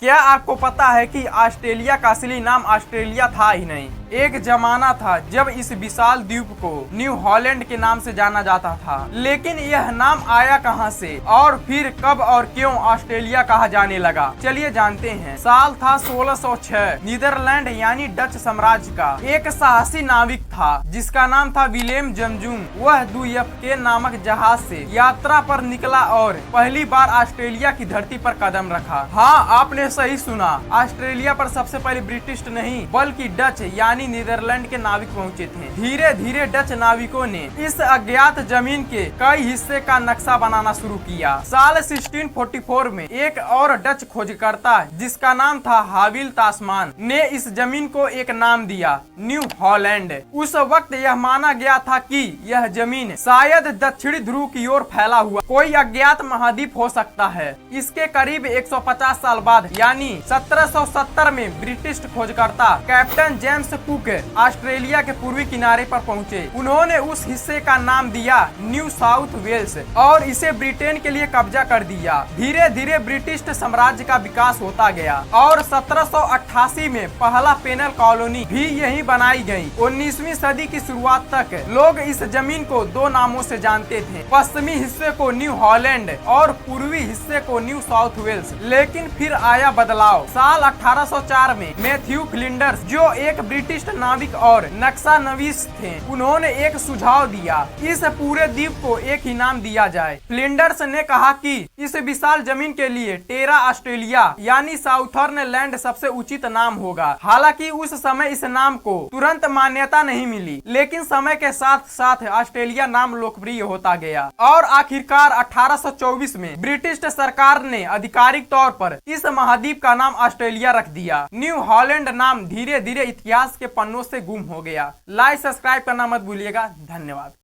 क्या आपको पता है कि ऑस्ट्रेलिया का असली नाम ऑस्ट्रेलिया था ही नहीं। एक जमाना था जब इस विशाल द्वीप को न्यू हॉलैंड के नाम से जाना जाता था। लेकिन यह नाम आया कहां से और फिर कब और क्यों ऑस्ट्रेलिया कहा जाने लगा, चलिए जानते हैं। साल था 1606। नीदरलैंड यानी डच साम्राज्य का एक साहसी नाविक था जिसका नाम था विलियम जमजूम। वह दुयफके नामक जहाज से यात्रा पर निकला और पहली बार ऑस्ट्रेलिया की धरती पर कदम रखा। हाँ, आपने सही सुना, ऑस्ट्रेलिया पर सबसे पहले ब्रिटिश नहीं बल्कि डच यानी नीदरलैंड के नाविक पहुंचे थे। धीरे धीरे डच नाविकों ने इस अज्ञात जमीन के कई हिस्से का नक्शा बनाना शुरू किया। साल 1644 में एक और डच खोजकर्ता जिसका नाम था हाविल तास्मान ने इस जमीन को एक नाम दिया, न्यू हॉलैंड। उस वक्त यह माना गया था कि यह जमीन शायद दक्षिणी ध्रुव की ओर फैला हुआ कोई अज्ञात महाद्वीप हो सकता है। इसके करीब 150 साल बाद यानी 1770 में ब्रिटिश खोजकर्ता कैप्टन जेम्स कुक ऑस्ट्रेलिया के पूर्वी किनारे पर पहुंचे। उन्होंने उस हिस्से का नाम दिया न्यू साउथ वेल्स और इसे ब्रिटेन के लिए कब्जा कर दिया। धीरे धीरे ब्रिटिश साम्राज्य का विकास होता गया और 1788 में पहला पेनल कॉलोनी भी यहीं बनाई गई। 19वीं सदी की शुरुआत तक लोग इस जमीन को दो नामों से जानते थे, पश्चिमी हिस्से को न्यू हॉलैंड और पूर्वी हिस्से को न्यू साउथ वेल्स। लेकिन फिर आया बदलाव। साल 1804 में मैथ्यू फ्लिंडर्स, जो एक ब्रिटिश नाविक और नक्शा नवीस थे, उन्होंने एक सुझाव दिया, इस पूरे द्वीप को एक ही नाम दिया जाए। फ्लिंडर्स ने कहा कि इस विशाल जमीन के लिए टेरा ऑस्ट्रेलिया यानी साउथर्न लैंड सबसे उचित नाम होगा। हालांकि उस समय इस नाम को तुरंत मान्यता नहीं मिली, लेकिन समय के साथ साथ ऑस्ट्रेलिया नाम लोकप्रिय होता गया और आखिरकार 1824 में ब्रिटिश सरकार ने आधिकारिक तौर पर इस महाद्वीप का नाम ऑस्ट्रेलिया रख दिया। न्यू हॉलैंड नाम धीरे धीरे इतिहास के पन्नों से गुम हो गया। लाइक सब्सक्राइब करना मत भूलिएगा। धन्यवाद।